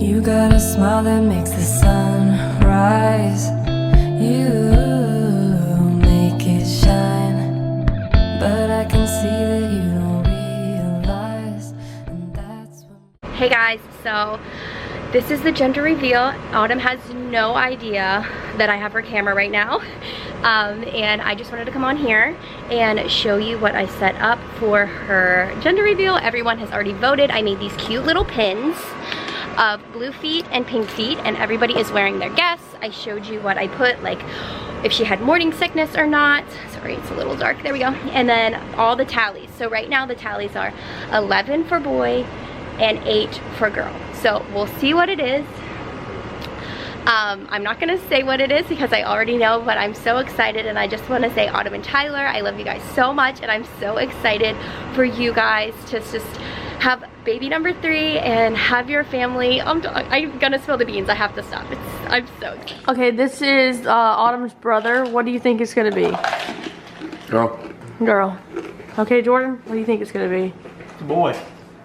You got a smile that makes the sun rise. You make it shine, but I can see that you don't realize, and that's what... Hey guys, so this is the gender reveal. Autumn has no idea that I have her camera right now. And I just wanted to come on here and show you what I set up for her gender reveal. Everyone has already voted. I made these cute little pins of blue feet and pink feet, and everybody is wearing their guess. I showed you what I put, like if she had morning sickness or not. Sorry, it's a little dark. There we go. And then all the tallies. So right now the tallies are 11 for boy and 8 for girl. So we'll see what it is. I'm not gonna say what it is because I already know, but I'm so excited, and I just want to say, Autumn and Tyler, I love you guys so much, and I'm so excited for you guys to just have baby number 3 and have your family. I'm gonna spill the beans. I have to stop. I'm so excited. Okay, this is Autumn's brother. What do you think it's gonna be? Girl. Girl. Okay, Jordan, what do you think it's gonna be? Boy.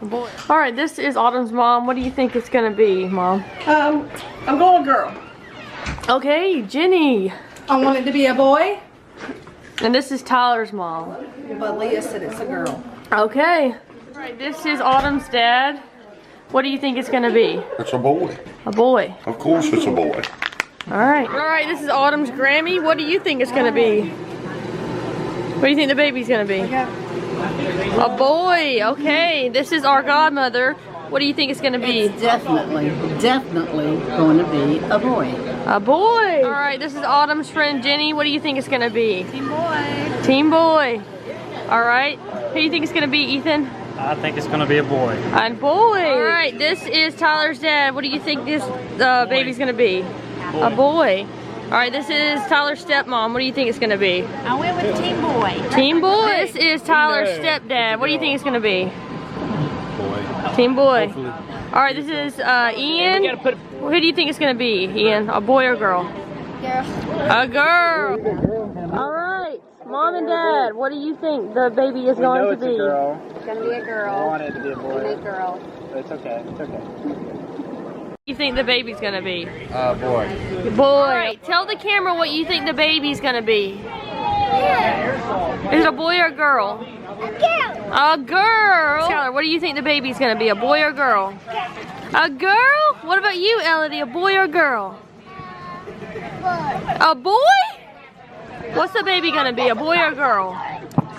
Boy. All right, this is Autumn's mom. What do you think it's gonna be, Mom? I'm going girl. Okay, Jenny. I want it to be a boy, And this is Tyler's mom. but Leah said it's a girl. Okay. All right, this is Autumn's dad. What do you think it's gonna be? It's a boy. A boy. Of course it's a boy. All right. All right, this is Autumn's Grammy. What do you think it's gonna be? What do you think the baby's gonna be? A boy. Okay. This is our godmother. What do you think it's gonna be? It's definitely going to be a boy. A boy. All right, this is Autumn's friend Jenny. What do you think it's gonna be? Team boy. Team boy. All right. Who do you think it's gonna be, Ethan? I think it's gonna be a boy. A boy. All right, this is Tyler's dad. What do you think this baby's gonna be? A boy. All right, this is Tyler's stepmom. What do you think it's gonna be? I went with Team Boy. Team boy. This is Tyler's stepdad. What do you think it's gonna be? Team boy. All right, this is Ian. Who do you think it's gonna be, Ian? A boy or girl? Girl. A girl. All right, Mom and Dad, what do you think the baby is going to be? It's a girl. It's gonna be a girl. I want it to be a boy. It's a girl. It's okay. It's okay. What do you think the baby's gonna be? Boy. Boy. All right, tell the camera what you think the baby's gonna be. Is it a boy or a girl? A girl. A girl. Tyler, what do you think the baby's gonna be? A boy or a girl? A girl? What about you, Elodie? A boy or a girl? A boy? What's the baby gonna be? A boy or a girl?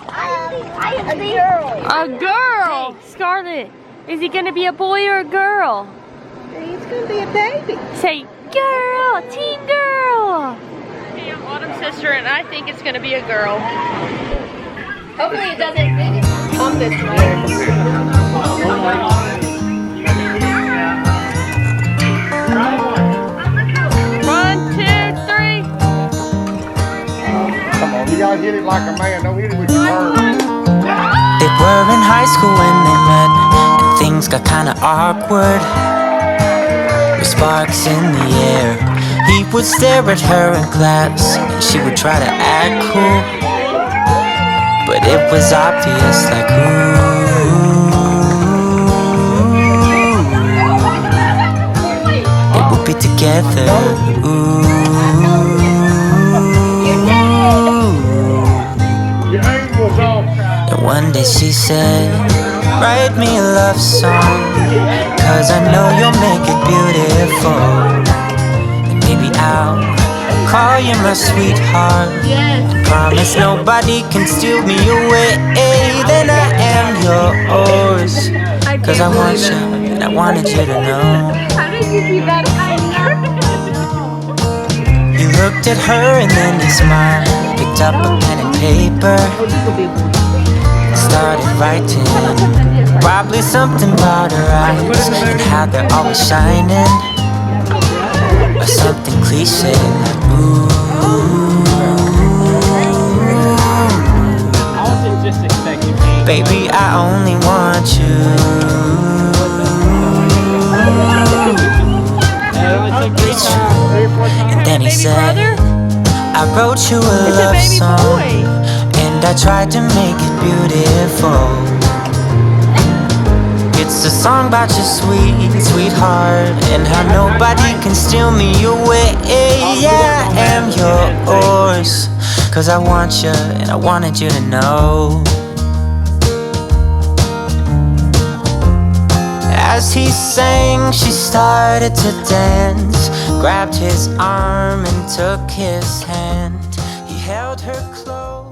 A girl. A girl. Scarlett, is he gonna be a boy or a girl? It's gonna be a baby. Say, girl, team girl. Hey, I'm Autumn's sister, and I think it's gonna be a girl. Hopefully it doesn't come this way. 1, 2, 3. Come on, you gotta hit it like a man. Don't hit it with your arm. They were in high school when they met, and things got kinda awkward. With sparks in the air, he would stare at her in class, and she would try to act cool. But it was obvious, like, they would be together, And one day she said, write me a love song, 'cause I know you'll make it beautiful. And maybe I'll call you my sweetheart, and promise nobody can steal me away. Then I am yours, 'cause I want you, and I wanted you to know. How did you keep that He looked at her and then he smiled, picked up a pen and paper, started writing. Probably something about her eyes and how they're always shining, or something cliche like, ooh. Baby, I only want you. And then he said, I wrote you a love song, and I tried to make it beautiful. It's a song about your sweet, sweetheart, and how nobody can steal me away. Yeah, I am yours, 'cause I want you and I wanted you to know. As he sang, she started to dance, grabbed his arm and took his hand. He held her close.